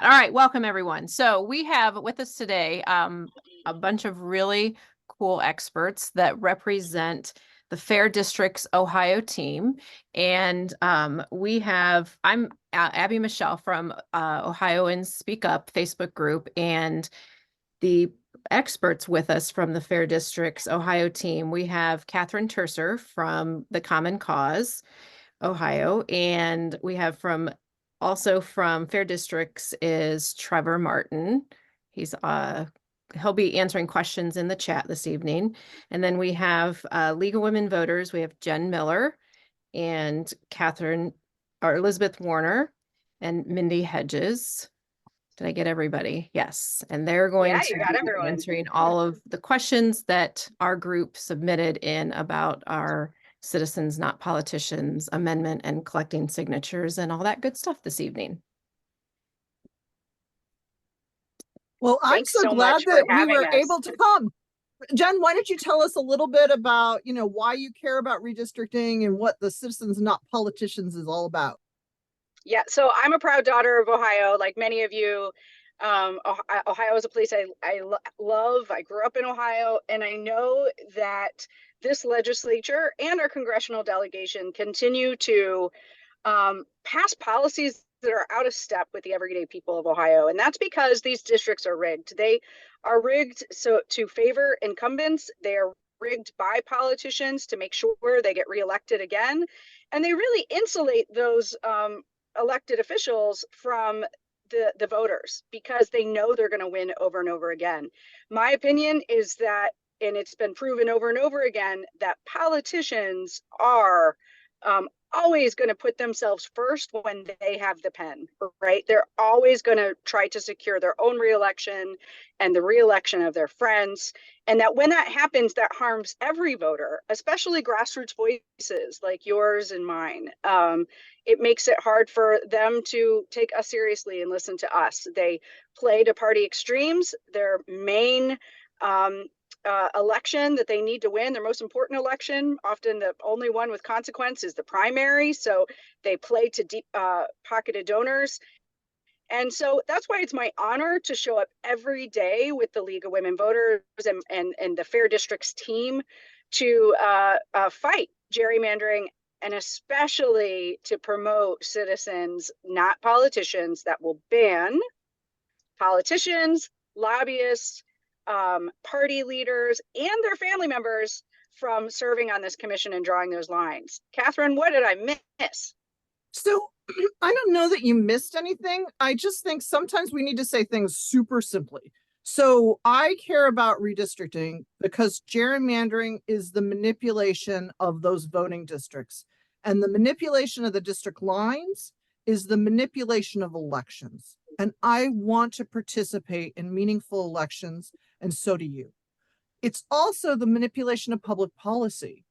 All right, welcome everyone. So we have with us today a bunch of really cool experts that represent the Fair Districts Ohio team. And I'm Abby Michelle from Ohioans Speak Up Facebook group, and the experts with us from the Fair Districts Ohio team. We have Catherine Turcer from the Common Cause Ohio, and we have also from Fair Districts is Trevor Martin. He'll be answering questions in the chat this evening. And then we have League of Women Voters. We have Jen Miller and Elizabeth Warner and Mindy Hedges. Did I get everybody? Yes. And they're going to be answering all of the questions that our group submitted in about our Citizens Not Politicians amendment and collecting signatures and all that good stuff this evening. Well, I'm so glad that we were able to come. Jen, why don't you tell us a little bit about, why you care about redistricting and what the Citizens Not Politicians is all about? Yeah, so I'm a proud daughter of Ohio, like many of you. Ohio is a place I love. I grew up in Ohio, and I know that this legislature and our congressional delegation continue to pass policies that are out of step with the everyday people of Ohio. And that's because these districts are rigged. They are rigged to favor incumbents. They are rigged by politicians to make sure they get reelected again. And they really insulate those elected officials from the voters because they know they're going to win over and over again. My opinion is that, and it's been proven over and over again, that politicians are always going to put themselves first when they have the pen, right? They're always going to try to secure their own reelection and the reelection of their friends. And that when that happens, that harms every voter, especially grassroots voices like yours and mine. It makes it hard for them to take us seriously and listen to us. They play to party extremes. Their main election that they need to win, their most important election, often the only one with consequence, is the primary. So they play to deep pocketed donors. And so that's why it's my honor to show up every day with the League of Women Voters and the Fair Districts team to fight gerrymandering, and especially to promote citizens, not politicians, that will ban politicians, lobbyists, party leaders, and their family members from serving on this commission and drawing those lines. Catherine, what did I miss? So I don't know that you missed anything. I just think sometimes we need to say things super simply. So I care about redistricting because gerrymandering is the manipulation of those voting districts. And the manipulation of the district lines is the manipulation of elections. And I want to participate in meaningful elections, and so do you. It's also the manipulation of public policy.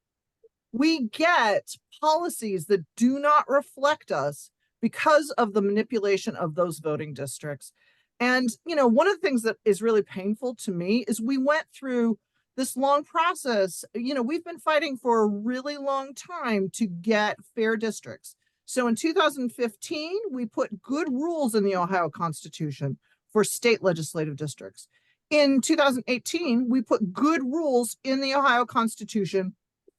We get policies that do not reflect us because of the manipulation of those voting districts. And, one of the things that is really painful to me is we went through this long process. We've been fighting for a really long time to get fair districts. So in 2015, we put good rules in the Ohio Constitution for state legislative districts. In 2018, we put good rules in the Ohio Constitution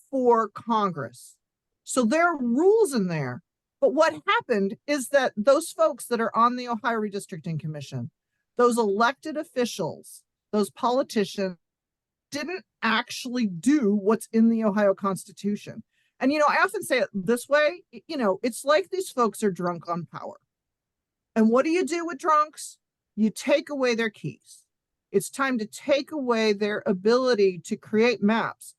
for Congress. So there are rules in there. But what happened is that those folks that are on the Ohio Redistricting Commission, those elected officials, those politicians, didn't actually do what's in the Ohio Constitution. And, I often say it this way, it's like these folks are drunk on power. And what do you do with drunks? You take away their keys. It's time to take away their ability to create maps.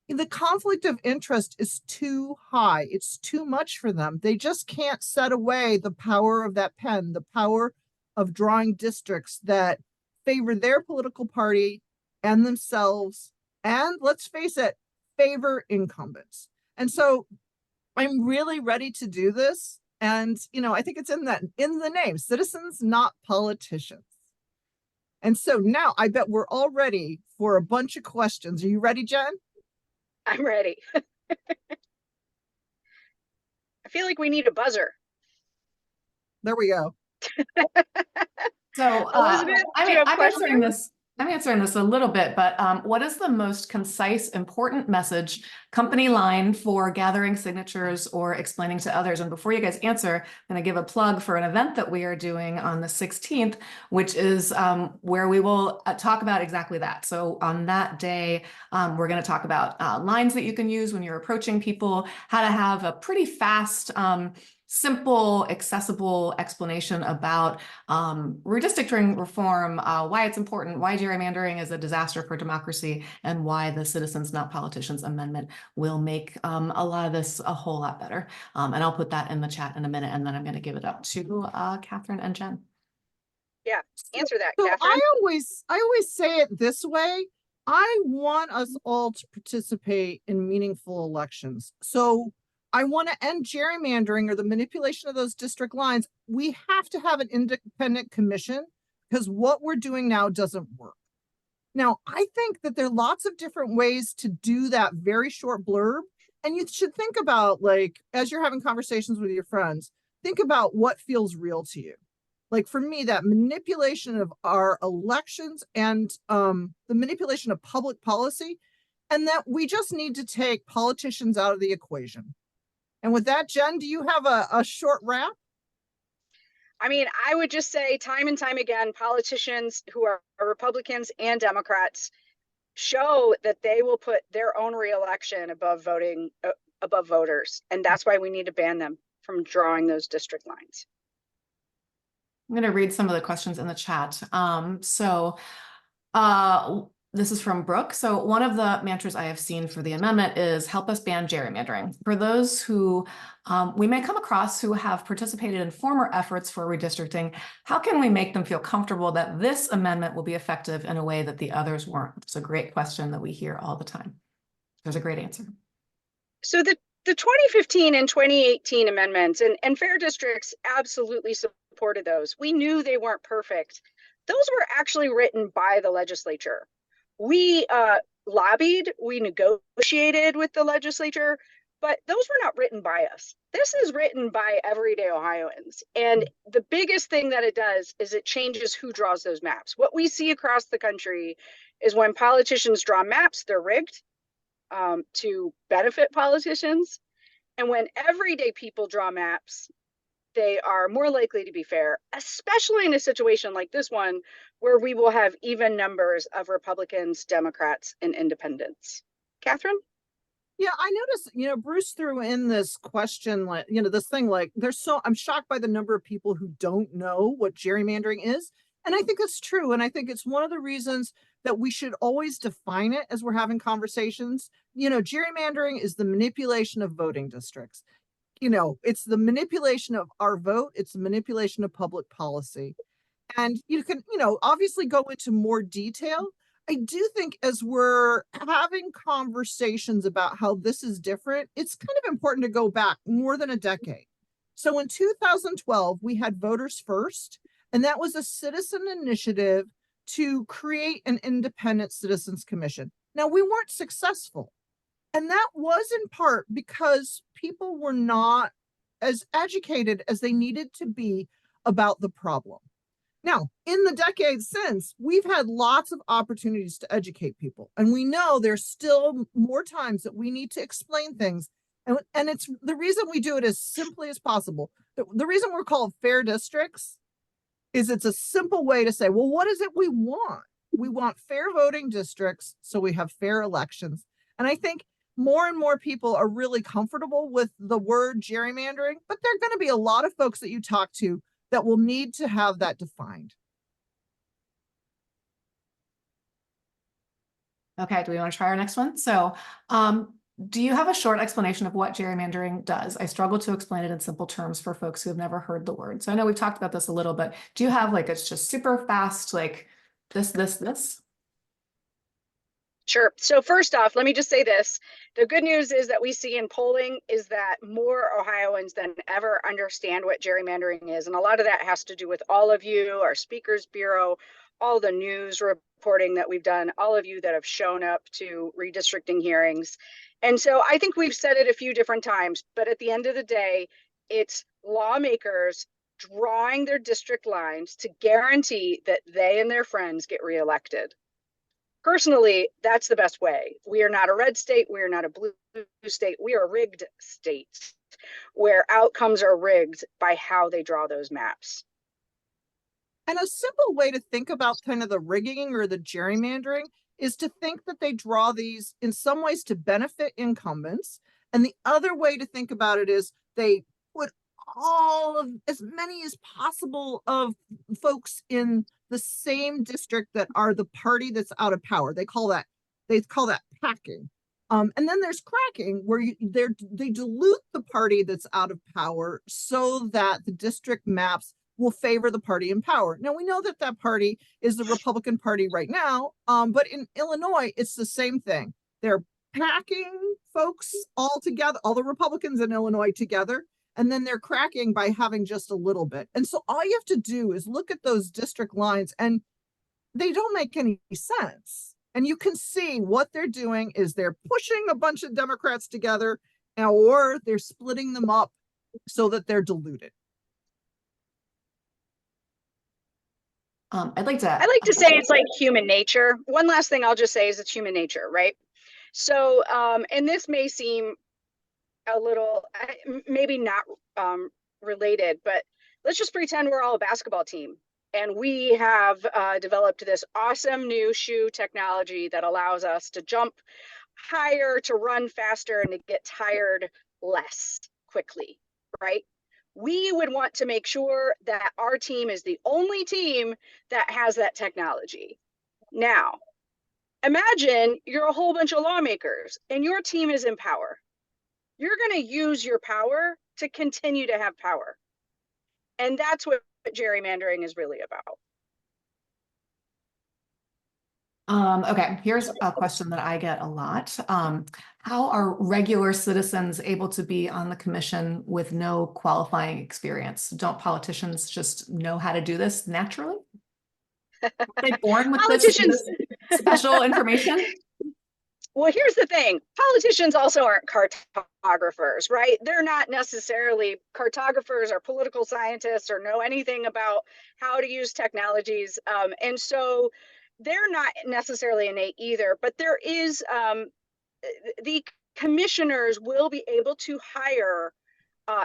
The conflict of interest is too high. It's too much for them. They just can't set away the power of that pen, the power of drawing districts that favor their political party and themselves, and let's face it, favor incumbents. And so I'm really ready to do this. And, I think it's in the name, Citizens Not Politicians. And so now I bet we're all ready for a bunch of questions. Are you ready, Jen? I'm ready. I feel like we need a buzzer. There we go. So Elizabeth, do you have I'm answering questions? this. I'm answering this a little bit, but what is the most concise, important message, company line for gathering signatures or explaining to others? And before you guys answer, I'm going to give a plug for an event that we are doing on the 16th, which is where we will talk about exactly that. So on that day, we're going to talk about lines that you can use when you're approaching people, how to have a pretty fast, simple, accessible explanation about redistricting reform, why it's important, why gerrymandering is a disaster for democracy, and why the Citizens Not Politicians Amendment will make a lot of this a whole lot better. And I'll put that in the chat in a minute, and then I'm going to give it up to Catherine and Jen. Yeah, answer that, So Catherine. I always say it this way. I want us all to participate in meaningful elections. So I want to end gerrymandering or the manipulation of those district lines. We have to have an independent commission because what we're doing now doesn't work. Now, I think that there are lots of different ways to do that very short blurb. And you should think about, like, as you're having conversations with your friends, think about what feels real to you. Like for me, that manipulation of our elections and the manipulation of public policy, and that we just need to take politicians out of the equation. And with that, Jen, do you have a short wrap? I mean, I would just say time and time again, politicians who are Republicans and Democrats show that they will put their own reelection above voting, above voters. And that's why we need to ban them from drawing those district lines. I'm going to read some of the questions in the chat. This is from Brooke. So one of the mantras I have seen for the amendment is help us ban gerrymandering. For those who we may come across who have participated in former efforts for redistricting, how can we make them feel comfortable that this amendment will be effective in a way that the others weren't? It's a great question that we hear all the time. There's a great answer. So the 2015 and 2018 amendments and fair districts absolutely supported those. We knew they weren't perfect. Those were actually written by the legislature. We lobbied, we negotiated with the legislature, but those were not written by us. This is written by everyday Ohioans. And the biggest thing that it does is it changes who draws those maps. What we see across the country is when politicians draw maps, they're rigged to benefit politicians. And when everyday people draw maps, they are more likely to be fair, especially in a situation like this one, where we will have even numbers of Republicans, Democrats, and independents. Catherine? Yeah, I noticed, Bruce threw in this question, like, this thing like I'm shocked by the number of people who don't know what gerrymandering is. And I think that's true. And I think it's one of the reasons that we should always define it as we're having conversations. Gerrymandering is the manipulation of voting districts. It's the manipulation of our vote. It's the manipulation of public policy. And you can, obviously go into more detail. I do think as we're having conversations about how this is different, it's kind of important to go back more than a decade. So in 2012, we had Voters First, and that was a citizen initiative to create an independent citizens commission. Now, we weren't successful. And that was in part because people were not as educated as they needed to be about the problem. Now, in the decades since, we've had lots of opportunities to educate people. And we know there's still more times that we need to explain things. And it's the reason we do it as simply as possible. The reason we're called fair districts is it's a simple way to say, well, what is it we want? We want fair voting districts so we have fair elections. And I think more and more people are really comfortable with the word gerrymandering, but there are going to be a lot of folks that you talk to that will need to have that defined. Okay, do we want to try our next one? So, do you have a short explanation of what gerrymandering does? I struggle to explain it in simple terms for folks who have never heard the word. So I know we've talked about this a little, but do you have it's just super fast, like this? Sure. So first off, let me just say this. The good news is that we see in polling is that more Ohioans than ever understand what gerrymandering is. And a lot of that has to do with all of you, our Speakers Bureau, all the news reporting that we've done, all of you that have shown up to redistricting hearings. And so I think we've said it a few different times, but at the end of the day, it's lawmakers drawing their district lines to guarantee that they and their friends get reelected. Personally, that's the best way. We are not a red state. We are not a blue state. We are a rigged state where outcomes are rigged by how they draw those maps. And a simple way to think about kind of the rigging or the gerrymandering is to think that they draw these in some ways to benefit incumbents. And the other way to think about it is they put all of as many as possible of folks in the same district that are the party that's out of power. They call that packing. And then there's cracking, where they dilute the party that's out of power so that the district maps will favor the party in power. Now, we know that that party is the Republican Party right now, but in Illinois, it's the same thing. They're packing folks all together, all the Republicans in Illinois together, and then they're cracking by having just a little bit. And so all you have to do is look at those district lines, and they don't make any sense. And you can see what they're doing is they're pushing a bunch of Democrats together, or they're splitting them up so that they're diluted. I'd like to say it's like human nature. One last thing I'll just say is it's human nature, right? So, and this may seem a little, maybe not related, but let's just pretend we're all a basketball team. And we have developed this awesome new shoe technology that allows us to jump higher, to run faster, and to get tired less quickly, right? We would want to make sure that our team is the only team that has that technology. Now, imagine you're a whole bunch of lawmakers and your team is in power. You're going to use your power to continue to have power. And that's what gerrymandering is really about. Okay, here's a question that I get a lot. How are regular citizens able to be on the commission with no qualifying experience? Don't politicians just know how to do this naturally? Are they born with this special information? Well, here's the thing. Politicians also aren't cartographers, right? They're not necessarily cartographers or political scientists or know anything about how to use technologies. And so they're not necessarily innate either, but there is, the commissioners will be able to hire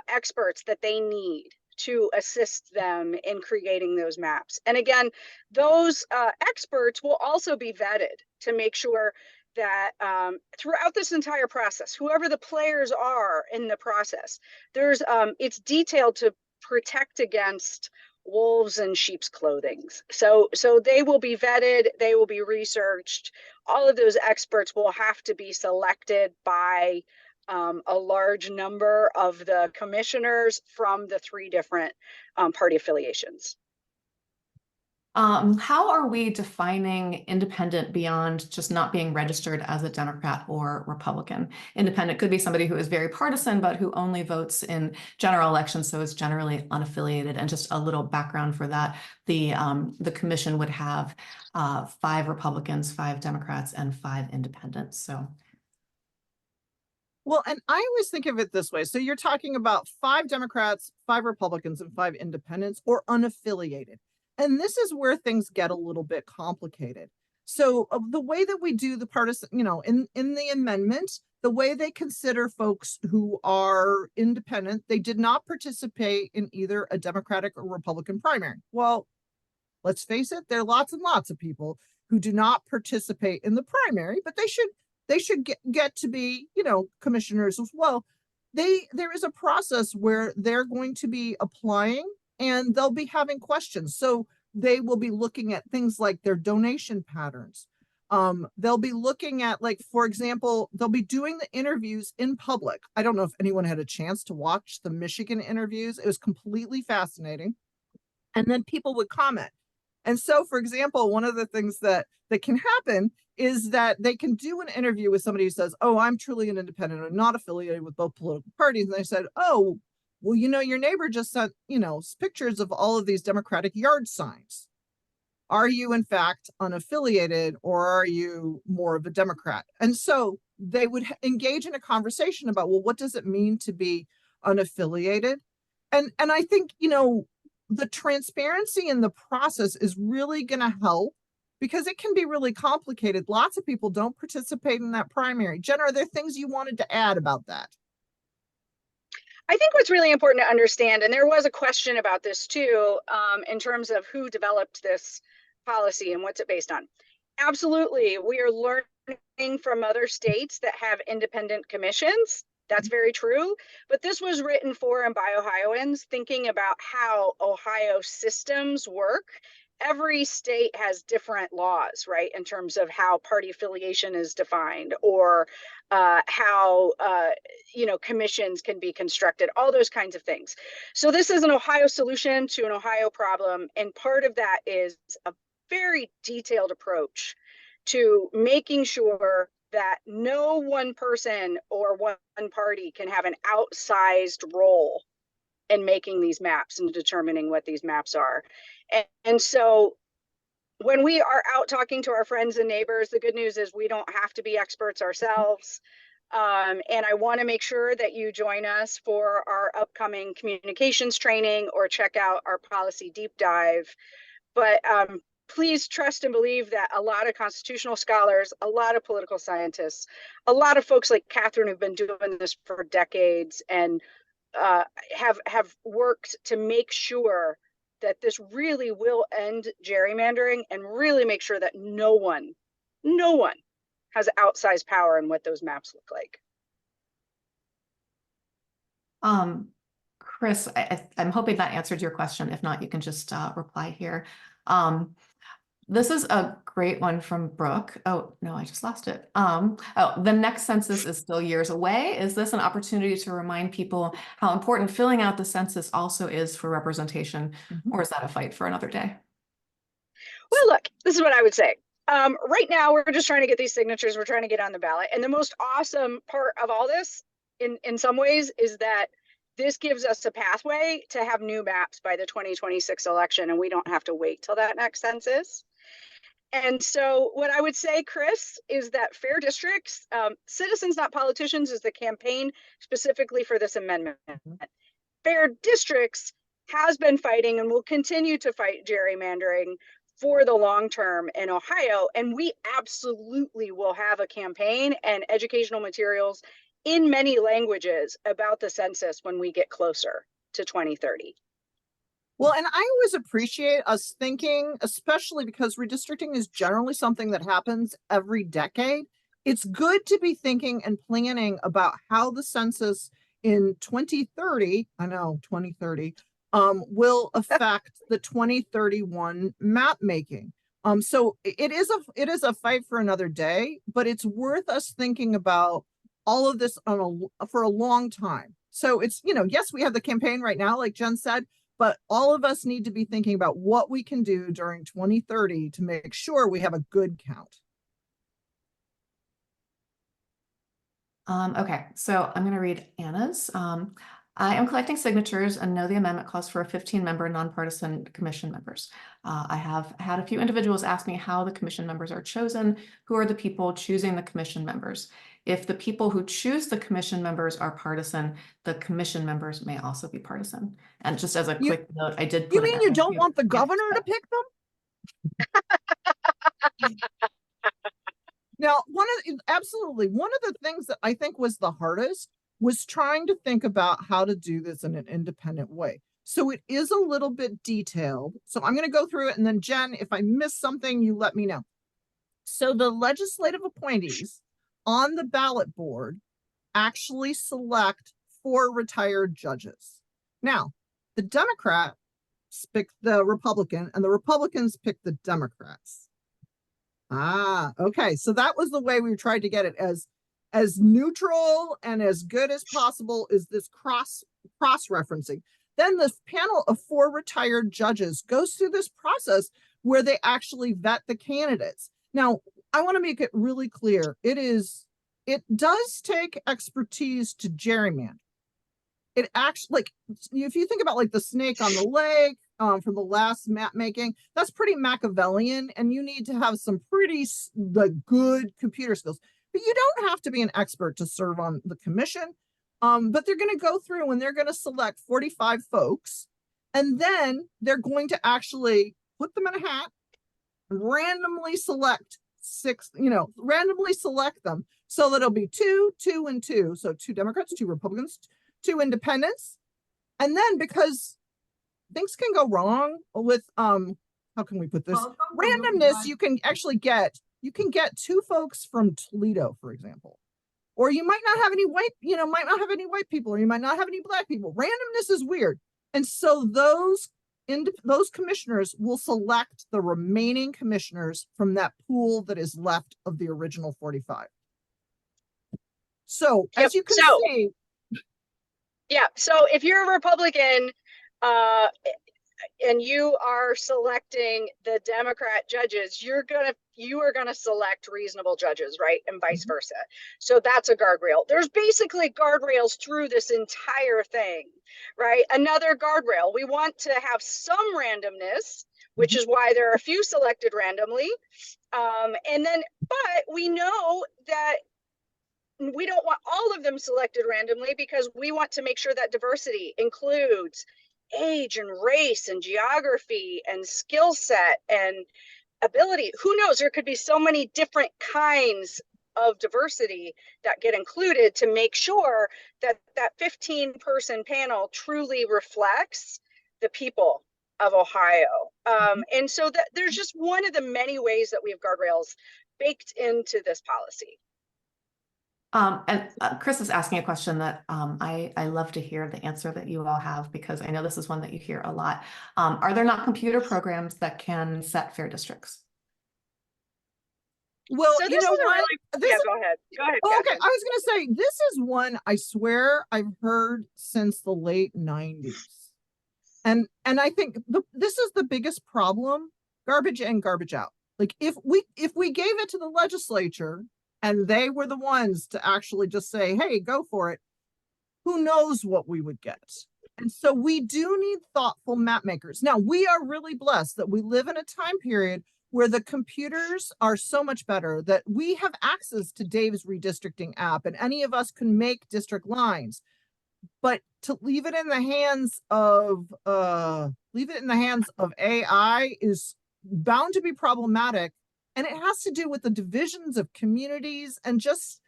experts that they need to assist them in creating those maps. And again, those experts will also be vetted to make sure that throughout this entire process, whoever the players are in the process, there's it's detailed to protect against wolves in sheep's clothing. So they will be vetted, they will be researched. All of those experts will have to be selected by a large number of the commissioners from the 3 different party affiliations. How are we defining independent beyond just not being registered as a Democrat or Republican? Independent could be somebody who is very partisan, but who only votes in general elections, so is generally unaffiliated. And just a little background for that, the commission would have 5 Republicans, 5 Democrats, and 5 independents. So. Well, and I always think of it this way. So you're talking about 5 Democrats, 5 Republicans, and 5 independents, or unaffiliated. And this is where things get a little bit complicated. So the way that we do the partisan, in the amendment, the way they consider folks who are independent, they did not participate in either a Democratic or Republican primary. Well, let's face it, there are lots and lots of people who do not participate in the primary, but they should get to be, commissioners as well. There is a process where they're going to be applying and they'll be having questions. So they will be looking at things like their donation patterns. They'll be looking at, like, for example, they'll be doing the interviews in public. I don't know if anyone had a chance to watch the Michigan interviews. It was completely fascinating. And then people would comment. And so, for example, one of the things that can happen is that they can do an interview with somebody who says, oh, I'm truly an independent and not affiliated with both political parties. And they said, oh, well, your neighbor just sent, pictures of all of these Democratic yard signs. Are you, in fact, unaffiliated, or are you more of a Democrat? And so they would engage in a conversation about, well, what does it mean to be unaffiliated? And I think, the transparency in the process is really going to help because it can be really complicated. Lots of people don't participate in that primary. Jen, are there things you wanted to add about that? I think what's really important to understand, and there was a question about this too, in terms of who developed this policy and what's it based on. Absolutely, we are learning from other states that have independent commissions. That's very true. But this was written for and by Ohioans thinking about how Ohio systems work. Every state has different laws, right, in terms of how party affiliation is defined, or how commissions can be constructed, all those kinds of things. So this is an Ohio solution to an Ohio problem, and part of that is a very detailed approach to making sure that no one person or one party can have an outsized role in making these maps and determining what these maps are. And so when we are out talking to our friends and neighbors, the good news is we don't have to be experts ourselves. And I want to make sure that you join us for our upcoming communications training or check out our policy deep dive. But please trust and believe that a lot of constitutional scholars, a lot of political scientists, a lot of folks like Catherine who've been doing this for decades and have worked to make sure that this really will end gerrymandering and really make sure that no one has outsized power in what those maps look like. Chris, I'm hoping that answered your question. If not, you can just reply here. This is a great one from Brooke. Oh, no, I just lost it. The next census is still years away. Is this an opportunity to remind people how important filling out the census also is for representation, or is that a fight for another day? Well, look, this is what I would say. Right now, we're just trying to get these signatures. We're trying to get on the ballot. And the most awesome part of all this, in some ways, is that this gives us a pathway to have new maps by the 2026 election, and we don't have to wait till that next census. And so what I would say, Chris, is that fair districts, citizens, not politicians, is the campaign specifically for this amendment. Fair districts has been fighting and will continue to fight gerrymandering for the long term in Ohio. And we absolutely will have a campaign and educational materials in many languages about the census when we get closer to 2030. Well, and I always appreciate us thinking, especially because redistricting is generally something that happens every decade. It's good to be thinking and planning about how the census in 2030, I know 2030, will affect the 2031 map making. So it is a fight for another day, but it's worth us thinking about all of this for a long time. So it's, yes, we have the campaign right now, like Jen said, but all of us need to be thinking about what we can do during 2030 to make sure we have a good count. Okay, so I'm going to read Anna's. I am collecting signatures and know the amendment calls for 15-member nonpartisan commission members. I have had a few individuals ask me how the commission members are chosen. Who are the people choosing the commission members? If the people who choose the commission members are partisan, the commission members may also be partisan. And just as a quick note, I did put You mean you don't want the governor to pick them? Now, absolutely. One of the things that I think was the hardest was trying to think about how to do this in an independent way. So it is a little bit detailed. So I'm going to go through it. And then Jen, if I miss something, you let me know. So the legislative appointees on the ballot board actually select 4 retired judges. Now, the Democrats pick the Republican and the Republicans pick the Democrats. Okay. So that was the way we tried to get it as neutral and as good as possible, is this cross-referencing. Then this panel of 4 retired judges goes through this process where they actually vet the candidates. Now, I want to make it really clear. It does take expertise to gerrymander. It actually, like, if you think about like the snake on the leg from the last map making, that's pretty Machiavellian, and you need to have some pretty good computer skills. But you don't have to be an expert to serve on the commission. But they're going to go through and they're going to select 45 folks. And then they're going to actually put them in a hat, randomly select randomly select them so that it'll be 2, 2, and 2. So 2 Democrats, 2 Republicans, 2 independents. And then because things can go wrong with, how can we put this? Randomness, you can actually get 2 folks from Toledo, for example. Or you might not have any white people, or you might not have any black people. Randomness is weird. And so those commissioners will select the remaining commissioners from that pool that is left of the original 45. So as you can see. Yeah, so if you're a Republican, and you are selecting the Democrat judges, you are gonna select reasonable judges, right? And vice versa. So that's a guardrail. There's basically guardrails through this entire thing, right? Another guardrail, we want to have some randomness, which is why there are a few selected randomly. But we know that we don't want all of them selected randomly, because we want to make sure that diversity includes age and race and geography and skill set and ability. Who knows? There could be so many different kinds of diversity that get included to make sure that that 15-person panel truly reflects the people of Ohio. And so that there's just one of the many ways that we have guardrails baked into this policy. Chris is asking a question that I love to hear the answer that you all have, because I know this is one that you hear a lot. Are there not computer programs that can set fair districts? Well, so you know what? Yeah, go ahead. Go ahead. Oh, okay, I was going to say, this is one I swear I've heard since the late 90s. And I think this is the biggest problem: garbage in, garbage out. Like if we gave it to the legislature and they were the ones to actually just say, hey, go for it, who knows what we would get. And so we do need thoughtful map makers. Now, we are really blessed that we live in a time period where the computers are so much better that we have access to Dave's redistricting app, and any of us can make district lines. But to leave it in the hands of AI is bound to be problematic. And it has to do with the divisions of communities, and just,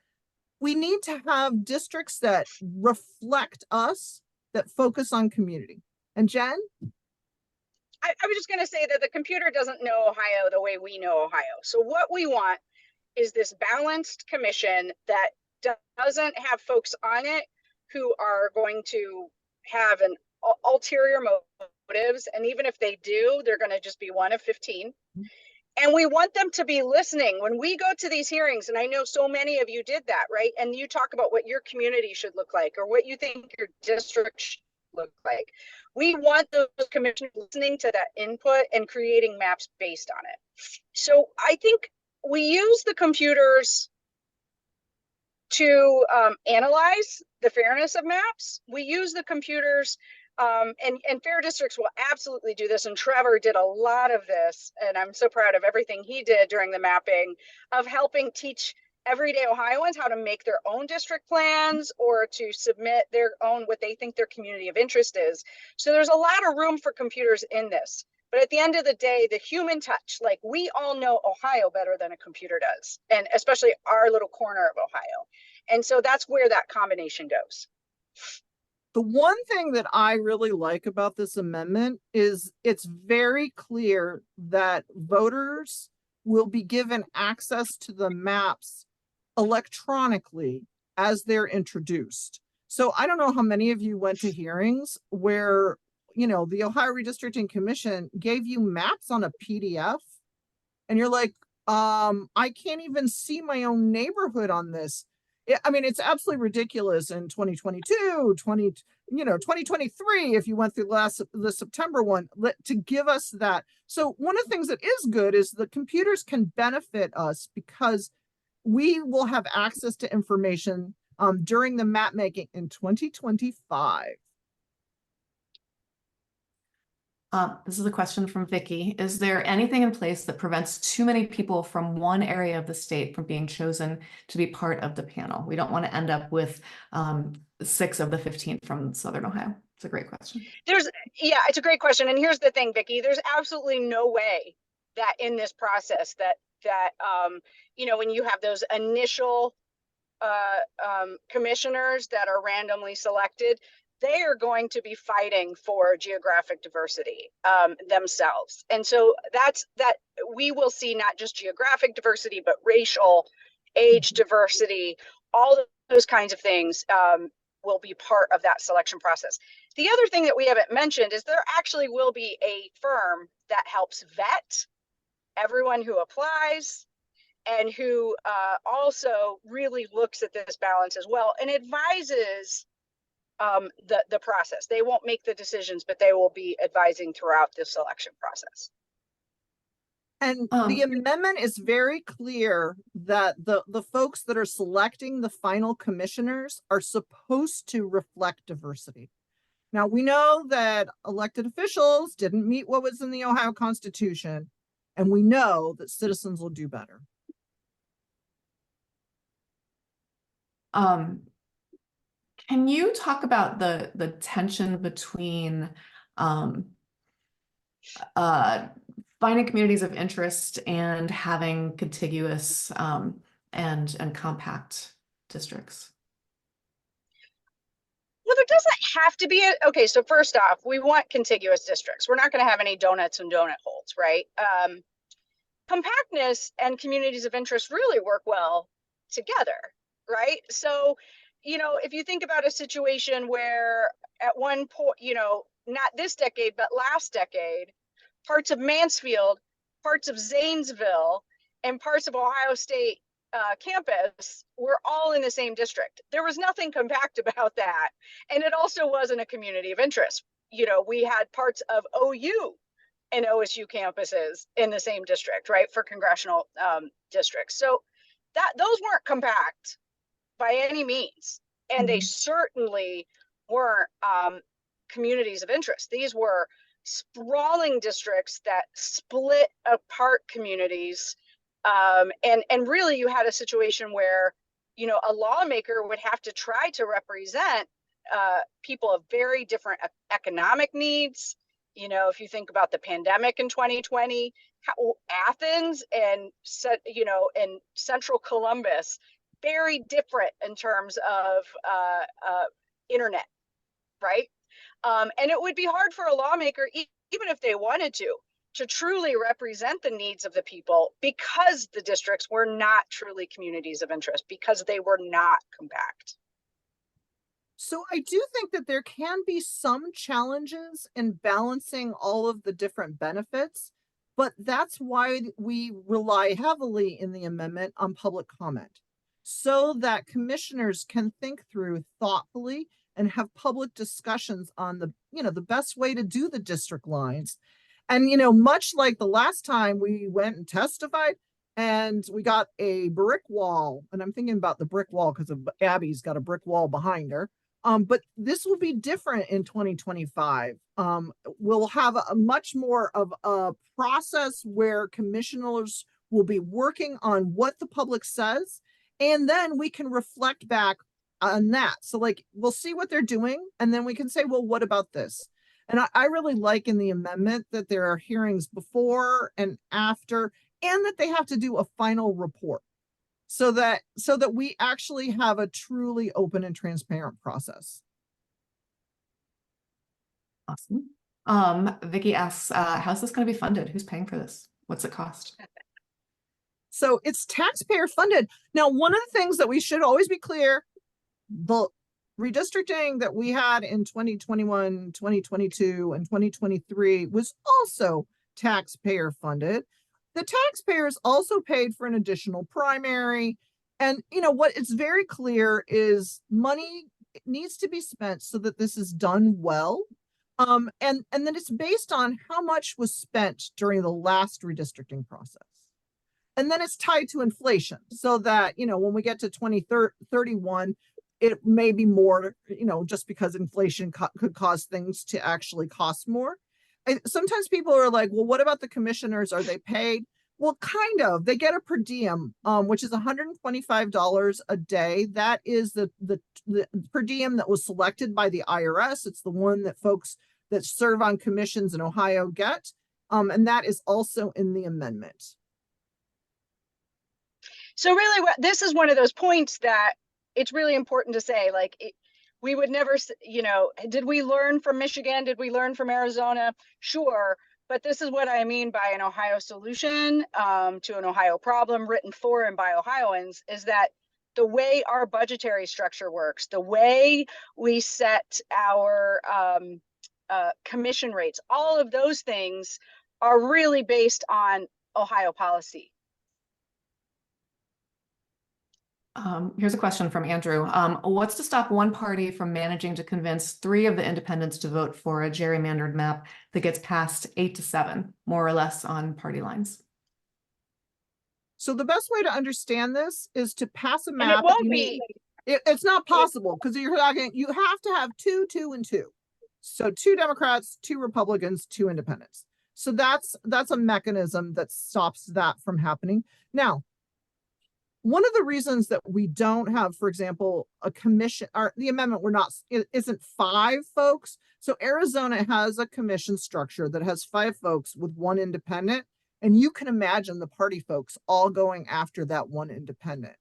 we need to have districts that reflect us, that focus on community. And Jen? I was just going to say that the computer doesn't know Ohio the way we know Ohio. So what we want is this balanced commission that doesn't have folks on it who are going to have an ulterior motives. And even if they do, they're going to just be one of 15. And we want them to be listening when we go to these hearings. And I know so many of you did that, right? And you talk about what your community should look like, or what you think your district should look like. We want those commissioners listening to that input and creating maps based on it. So I think we use the computers to analyze the fairness of maps. We use the computers, and fair districts will absolutely do this. And Trevor did a lot of this, and I'm so proud of everything he did during the mapping, of helping teach everyday Ohioans how to make their own district plans, or to submit their own, what they think their community of interest is. So there's a lot of room for computers in this. But at the end of the day, the human touch, like, we all know Ohio better than a computer does, and especially our little corner of Ohio. And so that's where that combination goes. The one thing that I really like about this amendment is it's very clear that voters will be given access to the maps electronically as they're introduced. So I don't know how many of you went to hearings where, you know, the Ohio Redistricting Commission gave you maps on a PDF, and you're like, I can't even see my own neighborhood on this. I mean, it's absolutely ridiculous in 2022, 2023, if you went through the September one, to give us that. So one of the things that is good is the computers can benefit us, because we will have access to information during the map making in 2025. This is a question from Vicky. Is there anything in place that prevents too many people from one area of the state from being chosen to be part of the panel? We don't want to end up with 6 of the 15 from Southern Ohio. It's a great question. Yeah, it's a great question. And here's the thing, Vicki, there's absolutely no way that in this process that when you have those initial commissioners that are randomly selected, they are going to be fighting for geographic diversity themselves. And so that we will see not just geographic diversity, but racial, age diversity, all of those kinds of things will be part of that selection process. The other thing that we haven't mentioned is there actually will be a firm that helps vet everyone who applies and who also really looks at this balance as well and advises the process. They won't make the decisions, but they will be advising throughout the selection process. And the amendment is very clear that the folks that are selecting the final commissioners are supposed to reflect diversity. Now, we know that elected officials didn't meet what was in the Ohio Constitution, and we know that citizens will do better. Can you talk about the tension between finding communities of interest and having contiguous and compact districts? Well, there doesn't have to be okay, so first off, we want contiguous districts. We're not going to have any donuts and donut holes, right? Compactness and communities of interest really work well together, right? So, if you think about a situation where at one point, not this decade, but last decade, parts of Mansfield, parts of Zanesville, and parts of Ohio State campus were all in the same district. There was nothing compact about that. And it also wasn't a community of interest. We had parts of OU and OSU campuses in the same district, right, for congressional districts. So those weren't compact by any means. And they certainly weren't communities of interest. These were sprawling districts that split apart communities. And really you had a situation where, a lawmaker would have to try to represent people of very different economic needs. If you think about the pandemic in 2020, Athens and central Columbus, very different in terms of internet, right? And it would be hard for a lawmaker, even if they wanted to truly represent the needs of the people, because the districts were not truly communities of interest, because they were not compact. So I do think that there can be some challenges in balancing all of the different benefits, but that's why we rely heavily in the amendment on public comment, so that commissioners can think through thoughtfully and have public discussions on the best way to do the district lines. And, much like the last time we went and testified and we got a brick wall, and I'm thinking about the brick wall because Abby's got a brick wall behind her. But this will be different in 2025. We'll have a much more of a process where commissioners will be working on what the public says, and then we can reflect back on that. So we'll see what they're doing, and then we can say, well, what about this? And I really like in the amendment that there are hearings before and after, and that they have to do a final report, so that we actually have a truly open and transparent process. Awesome. Vicki asks, how's this going to be funded? Who's paying for this? What's it cost? So it's taxpayer funded. Now, one of the things that we should always be clear, the redistricting that we had in 2021, 2022, and 2023 was also taxpayer funded. The taxpayers also paid for an additional primary. And what it's very clear is money needs to be spent so that this is done well. And then it's based on how much was spent during the last redistricting process. And then it's tied to inflation, so that, when we get to 2031, it may be more, just because inflation could cause things to actually cost more. Sometimes people are like, well, what about the commissioners? Are they paid? Well, kind of. They get a per diem, which is $125 a day. That is the per diem that was selected by the IRS. It's the one that folks that serve on commissions in Ohio get. And that is also in the amendment. So really, this is one of those points that it's really important to say, like, we would never, did we learn from Michigan? Did we learn from Arizona? Sure. But this is what I mean by an Ohio solution to an Ohio problem written for and by Ohioans, is that the way our budgetary structure works, the way we set our commission rates, all of those things are really based on Ohio policy. Here's a question from Andrew. What's to stop one party from managing to convince 3 of the independents to vote for a gerrymandered map that gets passed 8-7, more or less on party lines? So the best way to understand this is to pass a map. And it won't be. It's not possible because you have to have 2, 2, and 2. So 2 Democrats, 2 Republicans, 2 independents. So that's a mechanism that stops that from happening. Now, one of the reasons that we don't have, for example, a commission, or the amendment, isn't 5 folks. So Arizona has a commission structure that has 5 folks with 1 independent. And you can imagine the party folks all going after that 1 independent.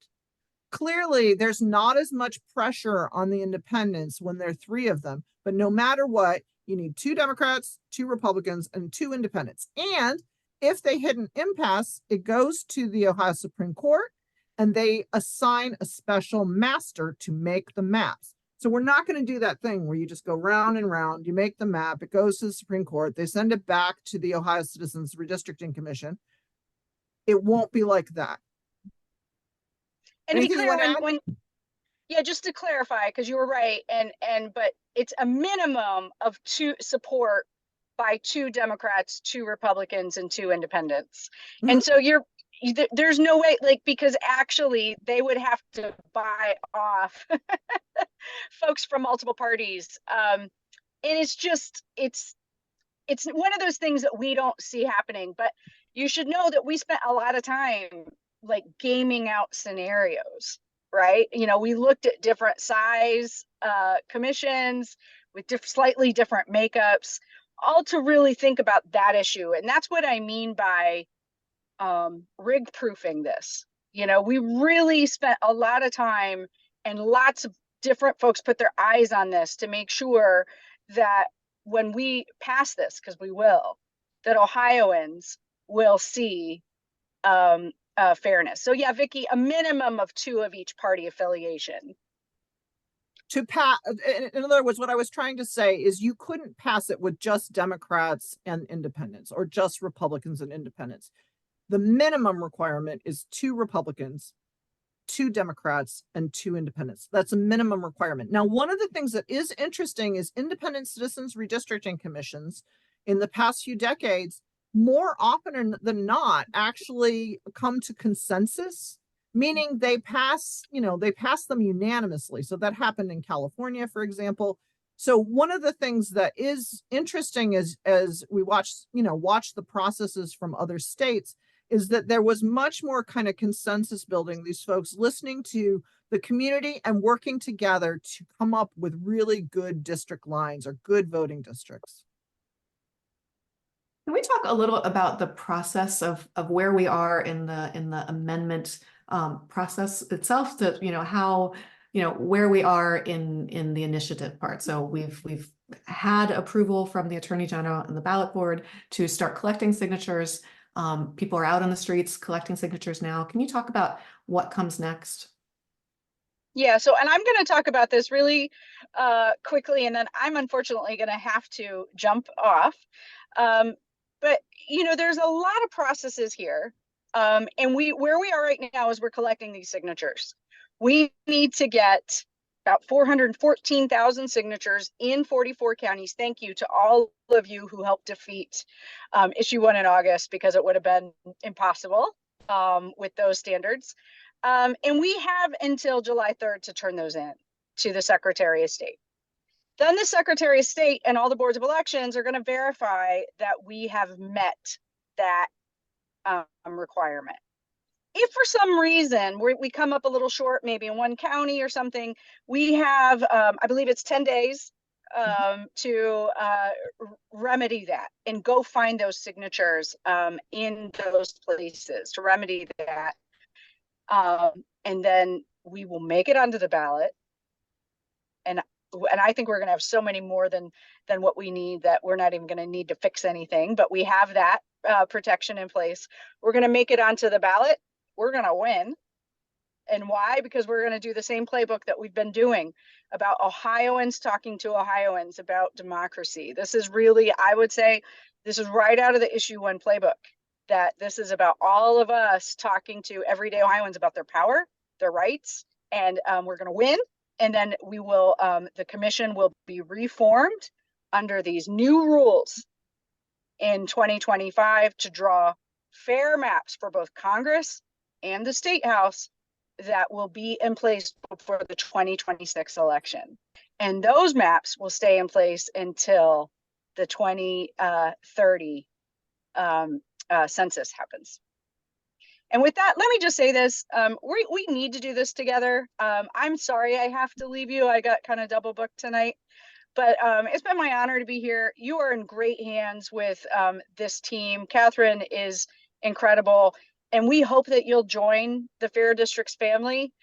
Clearly, there's not as much pressure on the independents when there are 3 of them, but no matter what, you need 2 Democrats, 2 Republicans, and 2 independents. And if they hit an impasse, it goes to the Ohio Supreme Court and they assign a special master to make the maps. So we're not going to do that thing where you just go round and round, you make the map, it goes to the Supreme Court, they send it back to the Ohio Citizens Redistricting Commission. It won't be like that. And be clear, yeah, just to clarify, because you were right, but it's a minimum of 2 support by 2 Democrats, 2 Republicans, and 2 independents. Mm-hmm. And so there's no way, like, because actually they would have to buy off folks from multiple parties. And it's just, it's one of those things that we don't see happening, but you should know that we spent a lot of time like gaming out scenarios, right? We looked at different size commissions with slightly different makeups, all to really think about that issue. And that's what I mean by rig proofing this. We really spent a lot of time, and lots of different folks put their eyes on this to make sure that when we pass this, because we will, that Ohioans will see fairness. So yeah, Vicki, a minimum of 2 of each party affiliation. To pass, in other words, what I was trying to say is you couldn't pass it with just Democrats and independents, or just Republicans and independents. The minimum requirement is 2 Republicans, 2 Democrats, and 2 independents. That's a minimum requirement. Now, one of the things that is interesting is independent citizens redistricting commissions in the past few decades, more often than not, actually come to consensus, meaning they pass them unanimously. So that happened in California, for example. So one of the things that is interesting is, as we watch the processes from other states, is that there was much more kind of consensus building, these folks listening to the community and working together to come up with really good district lines or good voting districts. Can we talk a little about the process of where we are in the amendment process itself, to how where we are in the initiative part? So we've had approval from the Attorney General and the ballot board to start collecting signatures. People are out on the streets collecting signatures now. Can you talk about what comes next? Yeah, so, and I'm going to talk about this really quickly, and then I'm unfortunately going to have to jump off. But there's a lot of processes here, and where we are right now is we're collecting these signatures. We need to get about 414,000 signatures in 44 counties. Thank you to all of you who helped defeat issue 1 in August, because it would have been impossible with those standards. And we have until July 3rd to turn those in to the Secretary of State. Then the Secretary of State and all the boards of elections are going to verify that we have met that requirement. If for some reason we come up a little short, maybe in one county or something, we have, I believe it's 10 days to remedy that and go find those signatures in those places to remedy that. And then we will make it onto the ballot. And I think we're going to have so many more than what we need that we're not even going to need to fix anything, but we have that protection in place. We're going to make it onto the ballot. We're going to win. And why? Because we're going to do the same playbook that we've been doing about Ohioans talking to Ohioans about democracy. This is really, I would say, this is right out of the issue 1 playbook, that this is about all of us talking to everyday Ohioans about their power, their rights, and we're going to win. And then we will, the commission will be reformed under these new rules in 2025 to draw fair maps for both Congress and the State House that will be in place for the 2026 election. And those maps will stay in place until the 2030 census happens. And with that, let me just say this, we need to do this together. I'm sorry I have to leave you. I got kind of double booked tonight, but it's been my honor to be here. You are in great hands with this team. Catherine is incredible. And we hope that you'll join the Fair Districts family.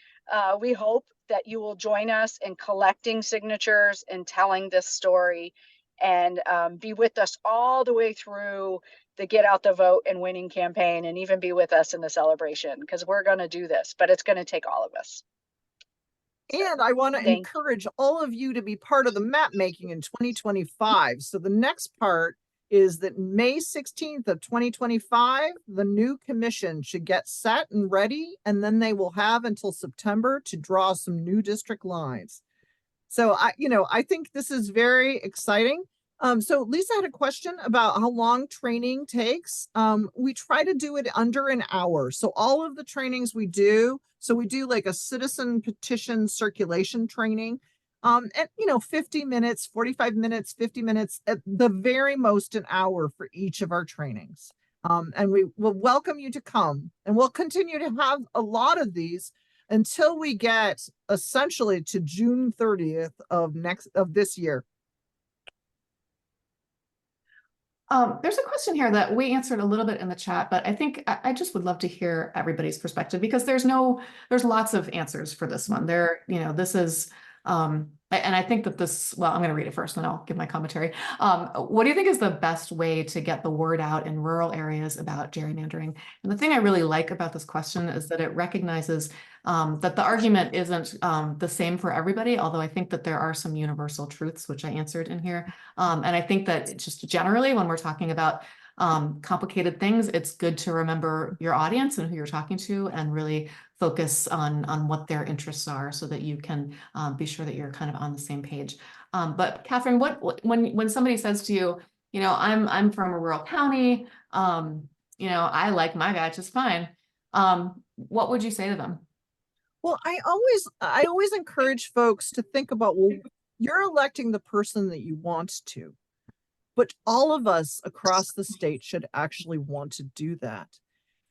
We hope that you will join us in collecting signatures and telling this story, and be with us all the way through the Get Out the Vote and Winning campaign, and even be with us in the celebration, because we're going to do this, but it's going to take all of us. And I want to encourage all of you to be part of the map making in 2025. So the next part is that May 16th of 2025, the new commission should get set and ready, and then they will have until September to draw some new district lines. So I think this is very exciting. So Lisa had a question about how long training takes. We try to do it under an hour. So all of the trainings we do, so we do like a citizen petition circulation training, at 50 minutes, 45 minutes, 50 minutes, at the very most an hour for each of our trainings. And we will welcome you to come, and we'll continue to have a lot of these until we get essentially to June 30th of this year. There's a question here that we answered a little bit in the chat, but I think I just would love to hear everybody's perspective, because there's lots of answers for this one. This is, and I think that well, I'm going to read it first and then I'll give my commentary. What do you think is the best way to get the word out in rural areas about gerrymandering? And the thing I really like about this question is that it recognizes that the argument isn't the same for everybody, although I think that there are some universal truths, which I answered in here. And I think that just generally, when we're talking about complicated things, it's good to remember your audience and who you're talking to, and really focus on what their interests are, so that you can be sure that you're kind of on the same page. But Catherine, when somebody says to you, I'm from a rural county, I like my guy just fine, what would you say to them? Well, I always encourage folks to think about, well, you're electing the person that you want to, but all of us across the state should actually want to do that.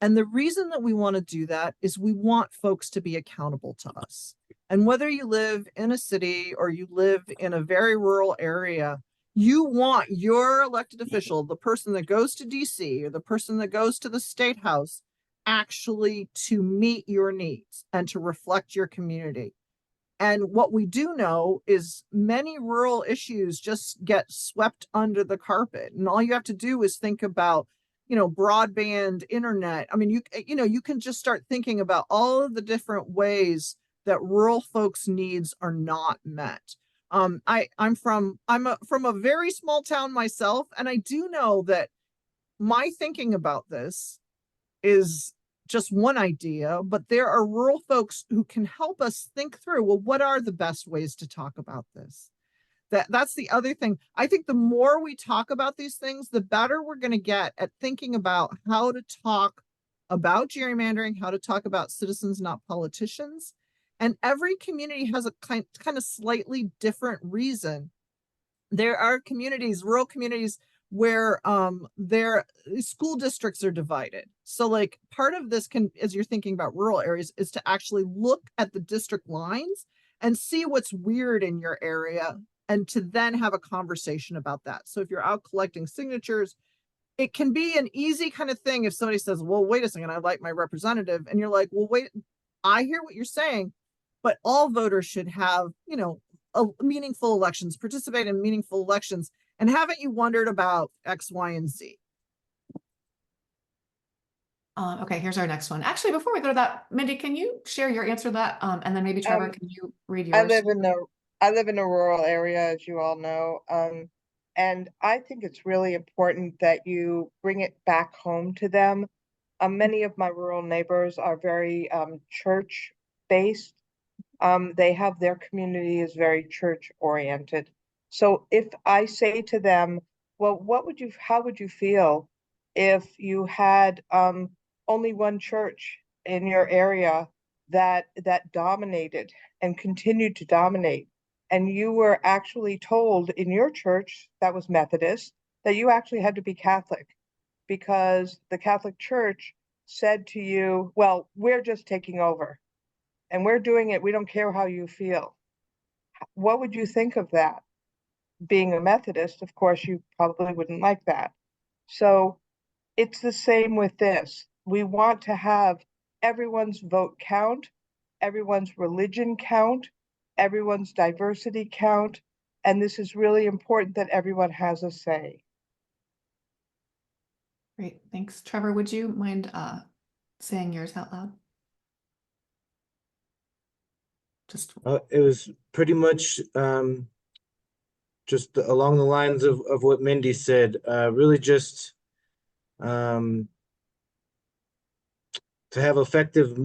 And the reason that we want to do that is we want folks to be accountable to us. And whether you live in a city or you live in a very rural area, you want your elected official, the person that goes to DC or the person that goes to the State House, actually to meet your needs and to reflect your community. And what we do know is many rural issues just get swept under the carpet. And all you have to do is think about, broadband internet. I mean, you can just start thinking about all of the different ways that rural folks' needs are not met. I'm from a very small town myself, and I do know that my thinking about this is just one idea, but there are rural folks who can help us think through, well, what are the best ways to talk about this? That's the other thing. I think the more we talk about these things, the better we're going to get at thinking about how to talk about gerrymandering, how to talk about citizens, not politicians. And every community has a kind of slightly different reason. There are communities, rural communities, where their school districts are divided. So like part of this can, as you're thinking about rural areas, is to actually look at the district lines and see what's weird in your area and to then have a conversation about that. So if you're out collecting signatures, it can be an easy kind of thing if somebody says, well, wait a second, I like my representative. And you're like, well, wait, I hear what you're saying, but all voters should have, you know, meaningful elections, participate in meaningful elections. And haven't you wondered about X, Y, and Z? Okay, here's our next one. Actually, before we go to that, Mindy, can you share your answer to that? And then maybe Trevor, can you read I yours? live in a rural area, as you all know. And I think it's really important that you bring it back home to them. Many of my rural neighbors are very church based. They have their community is very church oriented. So if I say to them, well, how would you feel if you had only one church in your area that dominated and continued to dominate, and you were actually told in your church that was Methodist that you actually had to be Catholic because the Catholic Church said to you, well, we're just taking over and we're doing it. We don't care how you feel. What would you think of that? Being a Methodist, of course, you probably wouldn't like that. So it's the same with this. We want to have everyone's vote count, everyone's religion count, everyone's diversity count. And this is really important that everyone has a say. Great, thanks. Trevor, would you mind saying yours out loud? Just It was pretty much just along the lines of what Mindy said. Really just to have effective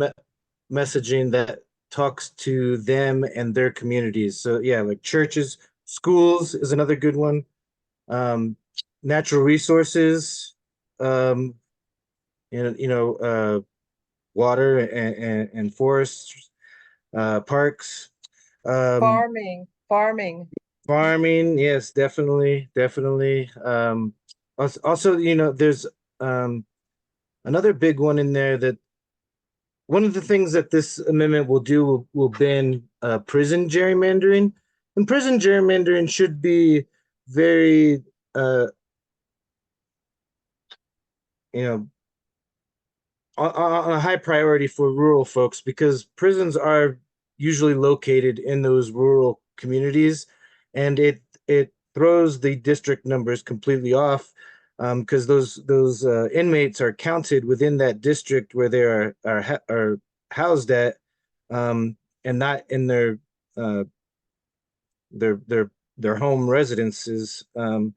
messaging that talks to them and their communities. So yeah, like churches, schools is another good one. Natural resources, water and forests, parks, Farming. Farming, yes, definitely. Also, there's another big one in there that one of the things that this amendment will do will ban prison gerrymandering. And prison gerrymandering should be very, on a high priority for rural folks because prisons are usually located in those rural communities, and it throws the district numbers completely off because those inmates are counted within that district where they are housed at, and not in their home residences. And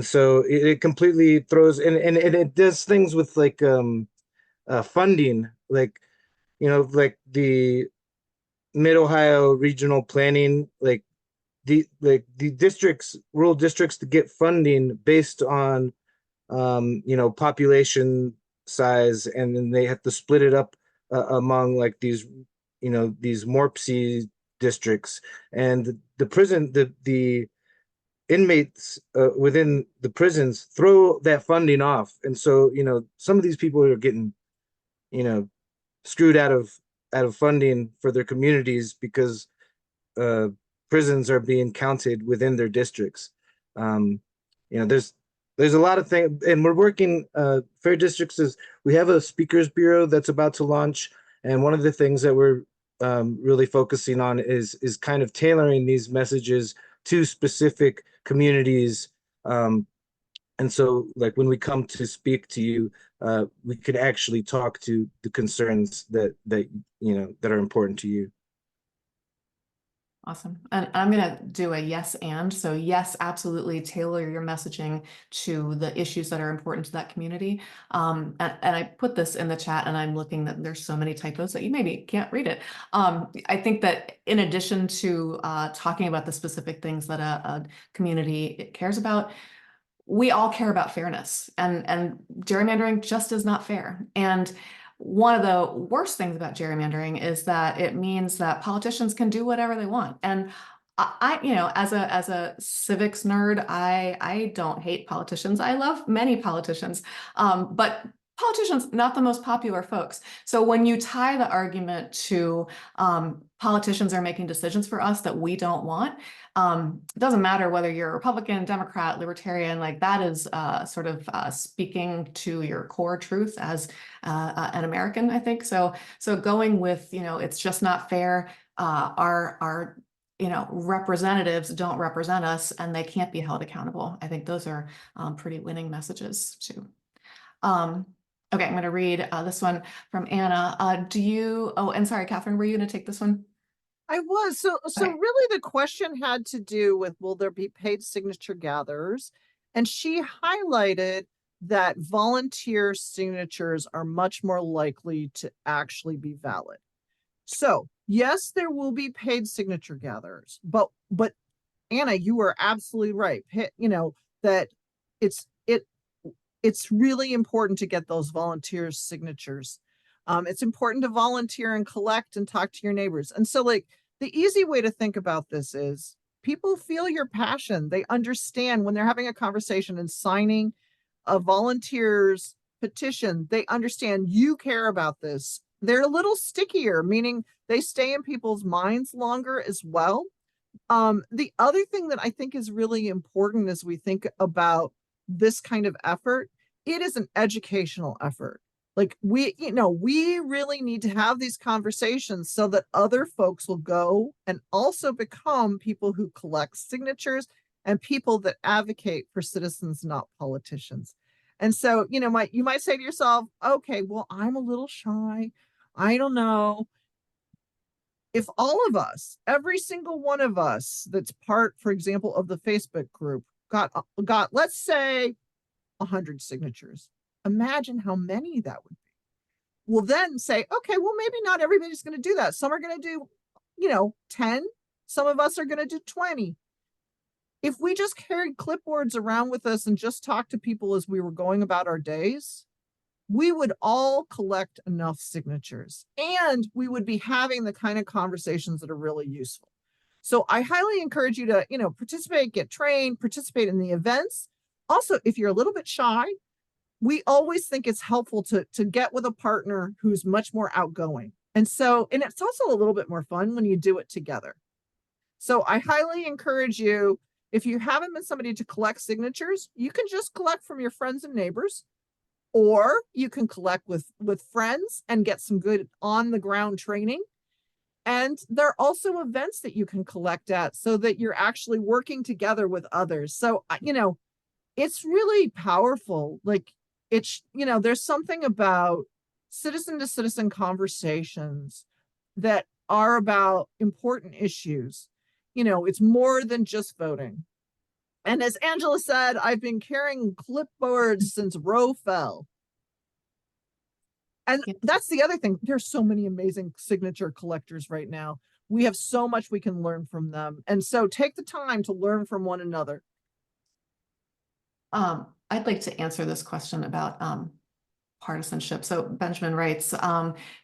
so it completely throws and it does things with like funding, like like the Mid-Ohio regional planning, like the districts, rural districts, to get funding based on population size, and then they have to split it up among like these MORPC districts, and the inmates within the prisons throw that funding off, and so some of these people are getting screwed out of funding for their communities because prisons are being counted within their districts. There's a lot of things, and we're working. Fair Districts we have a speakers bureau that's about to launch, and one of the things that we're really focusing on is kind of tailoring these messages to specific communities. And so, like when we come to speak to you, we could actually talk to the concerns that are important to you. awesome. And I'm going to do a yes and. So yes, absolutely tailor your messaging to the issues that are important to that community. And I put this in the chat, and I'm looking that there's so many typos that you maybe can't read it. I think that in addition to talking about the specific things that a community cares about, we all care about fairness, and gerrymandering just is not fair. And one of the worst things about gerrymandering is that it means that politicians can do whatever they want. And you know, as a civics nerd, I don't hate politicians. I love many politicians, but politicians, not the most popular folks. So when you tie the argument to politicians are making decisions for us that we don't want, it doesn't matter whether you're a Republican, Democrat, Libertarian, like that is sort of speaking to your core truth as an American, I think. So going with, you know, it's just not fair. Our you know, representatives don't represent us and they can't be held accountable. I think those are pretty winning messages too. Okay, I'm going to read this one from Anna. Oh, and sorry, Catherine, were you going to take this one? I was. So Okay. really the question had to do with, will there be paid signature gatherers? And she highlighted that volunteer signatures are much more likely to actually be valid. So yes, there will be paid signature gatherers, but Anna, you are absolutely right. You know, that it's really important to get those volunteers' signatures. It's important to volunteer and collect and talk to your neighbors. And so like the easy way to think about this is people feel your passion. They understand when they're having a conversation and signing a volunteer's petition, they understand you care about this. They're a little stickier, meaning they stay in people's minds longer as well. The other thing that I think is really important as we think about this kind of effort, it is an educational effort. Like we really need to have these conversations so that other folks will go and also become people who collect signatures and people that advocate for citizens, not politicians. And so, you know, you might say to yourself, okay, well, I'm a little shy. I don't know. If all of us, every single one of us that's part, for example, of the Facebook group got, let's say 100 signatures, imagine how many that would be. We'll then say, okay, well, maybe not everybody's going to do that. Some are going to do, you know, 10. Some of us are going to do 20. If we just carried clipboards around with us and just talked to people as we were going about our days, we would all collect enough signatures and we would be having the kind of conversations that are really useful. So I highly encourage you to, you know, participate, get trained, participate in the events. Also, if you're a little bit shy, we always think it's helpful to get with a partner who's much more outgoing. And so, and it's also a little bit more fun when you do it together. So I highly encourage you, if you haven't been somebody to collect signatures, you can just collect from your friends and neighbors, or you can collect with friends and get some good on the ground training. And there are also events that you can collect at so that you're actually working together with others. So, you know, it's really powerful. Like it's, you know, there's something about citizen to citizen conversations that are about important issues. You know, it's more than just voting. And as Angela said, I've been carrying clipboards since Roe fell. And that's the other thing. There's so many amazing signature collectors right now. We have so much we can learn from them. And so take the time to learn from one another. I'd like to answer this question about partisanship. So Benjamin writes,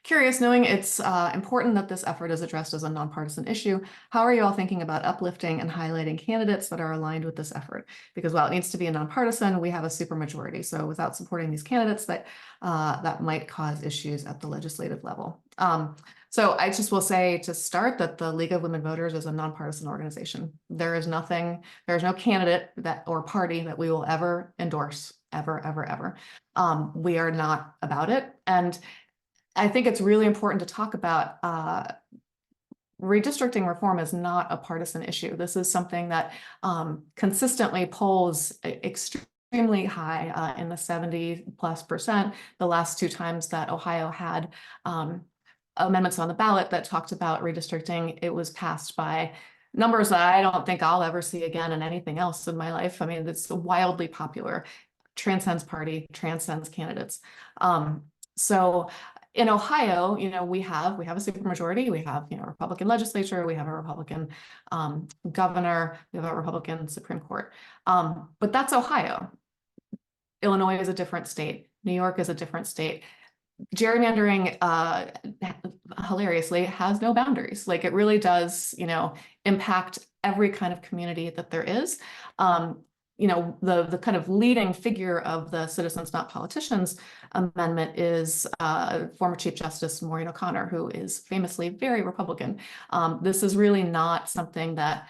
curious, knowing it's important that this effort is addressed as a nonpartisan issue, how are you all thinking about uplifting and highlighting candidates that are aligned with this effort? Because while it needs to be a nonpartisan, we have a supermajority. So without supporting these candidates, that might cause issues at the legislative level. So I just will say to start that the League of Women Voters is a nonpartisan organization. There is no candidate or party that we will ever endorse, ever. We are not about it. And I think it's really important to talk about redistricting reform is not a partisan issue. This is something that consistently polls extremely high in the 70+%. The last two times that Ohio had amendments on the ballot that talked about redistricting, it was passed by numbers that I don't think I'll ever see again in anything else in my life. I mean, it's wildly popular, transcends party, transcends candidates. So in Ohio, you know, we have a supermajority. We have, you know, a Republican legislature. We have a Republican governor. We have a Republican Supreme Court. But that's Ohio. Illinois is a different state. New York is a different state. Gerrymandering, hilariously, has no boundaries. Like it really does, you know, impact every kind of community that there is. You know, the kind of leading figure of the Citizens Not Politicians amendment is former Chief Justice Maureen O'Connor, who is famously very Republican. This is really not something that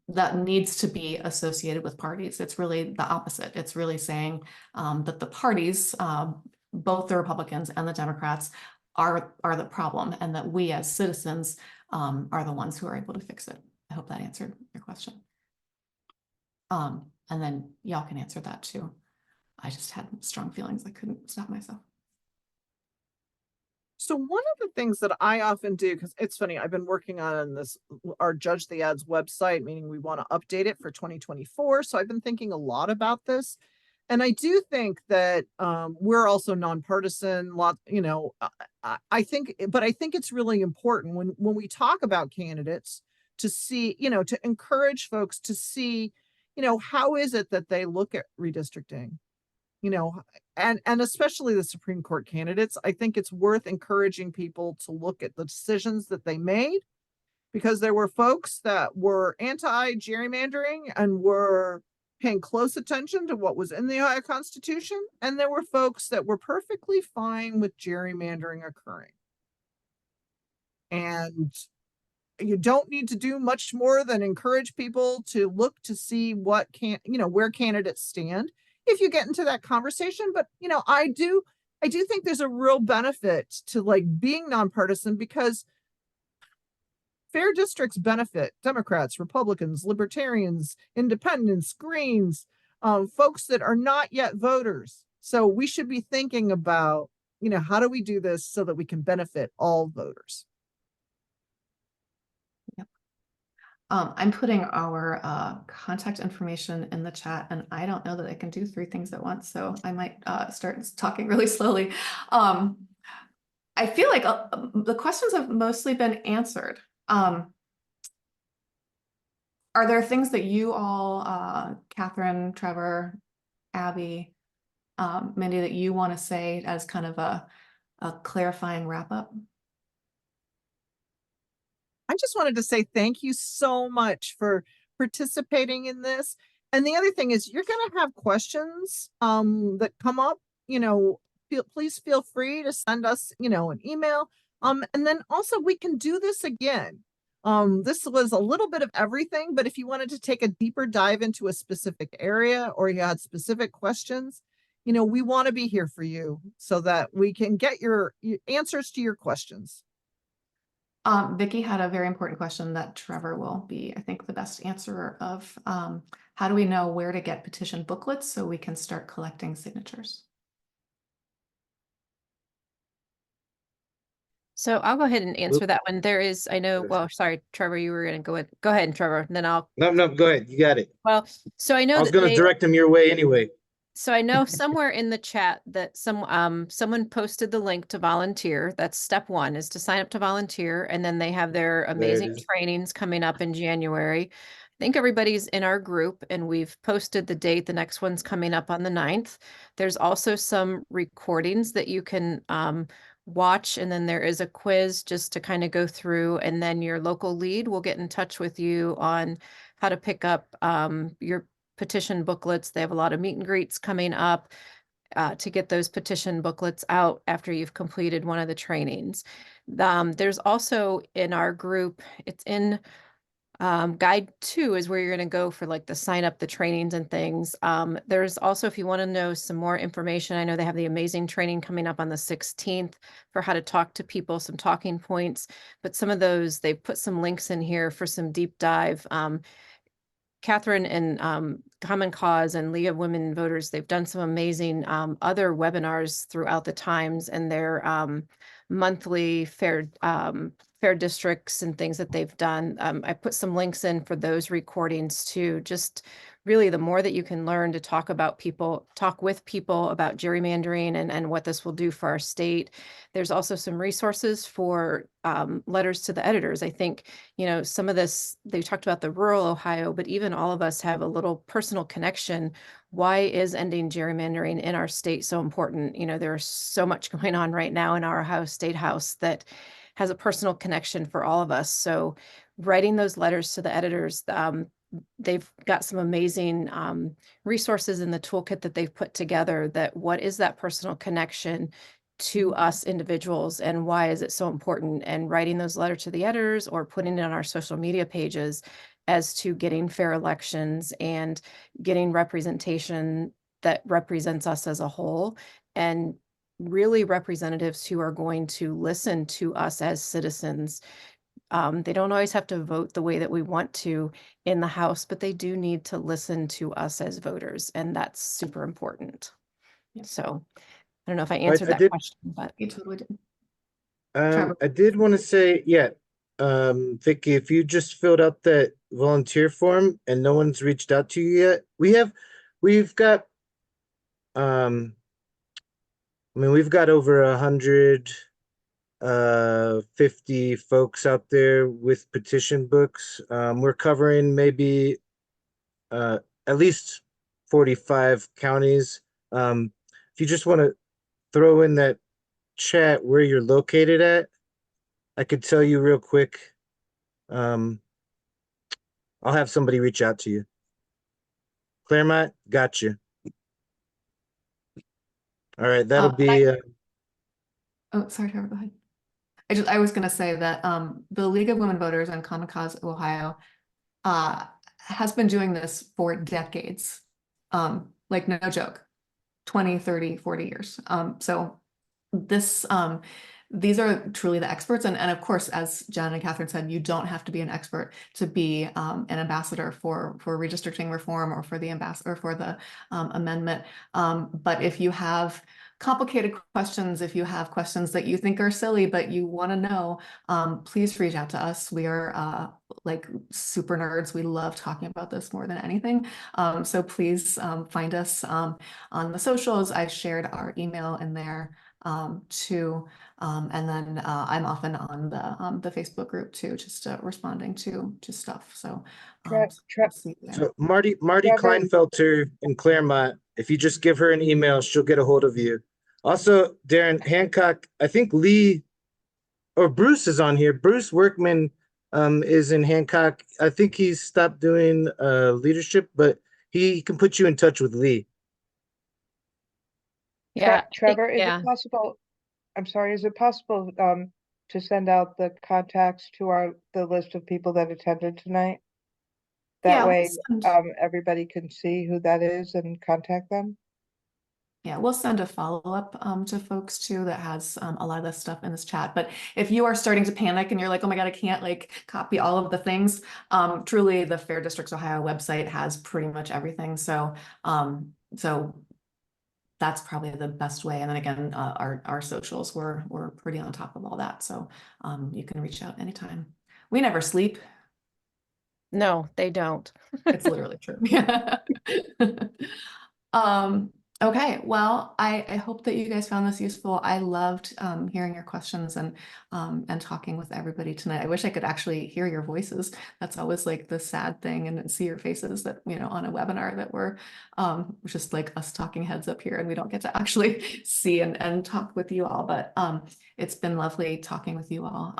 that needs to be associated with parties. It's really the opposite. It's really saying that the parties, both the Republicans and the Democrats, are the problem, and that we as citizens are the ones who are able to fix it. I hope that answered your question. And then y'all can answer that too. I just had strong feelings. I couldn't stop myself. So one of the things that I often do, because it's funny, I've been working on this, our Judge the Ads website, meaning we want to update it for 2024. So I've been thinking a lot about this. And I do think that we're also nonpartisan. I think it's really important when we talk about candidates to see, to encourage folks to see, how is it that they look at redistricting, and especially the Supreme Court candidates. I think it's worth encouraging people to look at the decisions that they made, because there were folks that were anti-gerrymandering and were paying close attention to what was in the Ohio Constitution, and there were folks that were perfectly fine with gerrymandering occurring. And you don't need to do much more than encourage people to look to see what where candidates stand if you get into that conversation. But I do think there's a real benefit to being nonpartisan, because fair districts benefit Democrats, Republicans, Libertarians, Independents, Greens, folks that are not yet voters. So we should be thinking about, how do we do this so that we can benefit all voters? Yep. I'm putting our contact information in the chat, and I don't know that I can do 3 things at once, so I might start talking really slowly. I feel like the questions have mostly been answered. Are there things that you all, Catherine, Trevor, Abby, Mindy, that you want to say as kind of a clarifying wrap up? I just wanted to say thank you so much for participating in this. And the other thing is, you're going to have questions that come up, please feel free to send us, an email. And then also we can do this again. This was a little bit of everything, but if you wanted to take a deeper dive into a specific area, or you had specific questions, we want to be here for you so that we can get your answers to your questions. Vicki had a very important question that Trevor will be, I think, the best answerer of. How do we know where to get petition booklets so we can start collecting signatures? So I'll go ahead and answer that one. There is, I know, well, sorry, Trevor, you were going to go ahead, Trevor, and then I'll. No, go ahead. You got it. Well, so I know I was going to direct him your way anyway. So I know somewhere in the chat that someone posted the link to volunteer. That's step 1, is to sign up to volunteer. And then they have their amazing trainings coming up in January. I think everybody's in our group, and we've posted the date. The next one's coming up on the 9th. There's also some recordings that you can watch. And then there is a quiz just to kind of go through. And then your local lead will get in touch with you on how to pick up your petition booklets. They have a lot of meet and greets coming up to get those petition booklets out after you've completed one of the trainings. There's also in our group, it's in guide 2 is where you're going to go for the sign up, the trainings and things. There's also, if you want to know some more information, I know they have the amazing training coming up on the 16th for how to talk to people, some talking points, but some of those, they put some links in here for some deep dive. Catherine and Common Cause and League of Women Voters, they've done some amazing other webinars throughout the times, and their monthly fair districts and things that they've done. I put some links in for those recordings too. Just really, the more that you can learn to talk with people about gerrymandering and what this will do for our state. There's also some resources for letters to the editors. I think, some of this, they talked about the rural Ohio, but even all of us have a little personal connection. Why is ending gerrymandering in our state so important? There's so much going on right now in our Ohio State House that has a personal connection for all of us. So writing those letters to the editors, they've got some amazing resources in the toolkit that they've put together, that what is that personal connection to us individuals and why is it so important, and writing those letters to the editors or putting it on our social media pages as to getting fair elections and getting representation that represents us as a whole, and really representatives who are going to listen to us as citizens. They don't always have to vote the way that we want to in the House, but they do need to listen to us as voters, and that's super important. So I don't know if I answered I that did- question, but You totally did. I did want to say, yeah, Vicky, if you just filled out that volunteer form and no one's reached out to you yet, we've got, I mean, we've got over 150 folks out there with petition books. We're covering maybe at least 45 counties. If you just want to throw in that chat where you're located at, I could tell you real quick. I'll have somebody reach out to you. Claremont, got you. All right, that'll be. Oh, sorry, Trevor, go ahead. I was gonna say that the League of Women Voters in Common Cause Ohio has been doing this for decades. Like no joke, 20, 30, 40 years. So this these are truly the experts, and of course, as Jen and Catherine said, you don't have to be an expert to be an ambassador for redistricting reform or for the ambassador for the amendment. But if you have complicated questions, if you have questions that you think are silly but you want to know, please reach out to us. We are like super nerds. We love talking about this more than anything. So please find us on the socials. I shared our email in there too. And then I'm often on the Facebook group too, just responding to stuff. So, So Marty Trevor. Kleinfelter in Claremont, if you just give her an email, she'll get a hold of you. Also, Darren Hancock, I think Lee or Bruce is on here. Bruce Workman is in Hancock. I think he's stopped doing leadership, but he can put you in touch with Lee. yeah, Trevor, is yeah. it possible, I'm sorry, is it possible to send out the contacts to the list of people that attended tonight? Yeah, That we'll way, send- everybody can see who that is and contact them. Yeah, we'll send a follow-up to folks too that has a lot of this stuff in this chat. But if you are starting to panic and you're like, oh my God, I can't like copy all of the things, truly the Fair Districts Ohio website has pretty much everything. So so that's probably the best way. And then again, our socials, we're pretty on top of all that. So you can reach out anytime. We never sleep. No, they don't. It's literally true. Yeah. Okay, well, I hope that you guys found this useful. I loved hearing your questions and talking with everybody tonight. I wish I could actually hear your voices. That's always like the sad thing, and see your faces that, you know, on a webinar that we're just like us talking heads up here and we don't get to actually see and talk with you all. But it's been lovely talking with you all,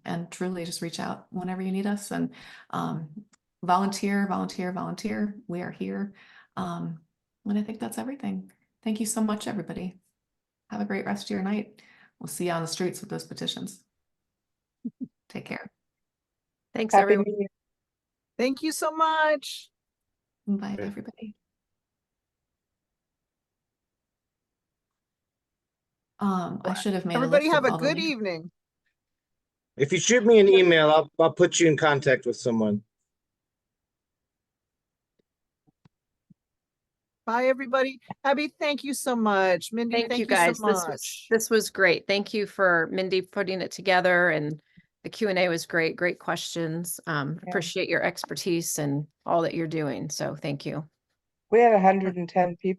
and truly just reach out whenever you need us, and volunteer. We are here. And I think that's everything. Thank you so much, everybody. Have a great rest of your night. We'll see you on the streets with those petitions. Take care. Thanks, Happy everyone. New Year. Thank you so much. Bye, Okay. everybody. I should have made Everybody a list have of a all the good links. evening. If you shoot me an email, I'll put you in contact with someone. Bye, everybody. Abby, thank you so much. Mindy, Thank you so guys. much. This was great. Thank you for Mindy putting it together, and the Q&A was great. Great questions. Appreciate your expertise and all that you're doing. So thank you. We had 110 people.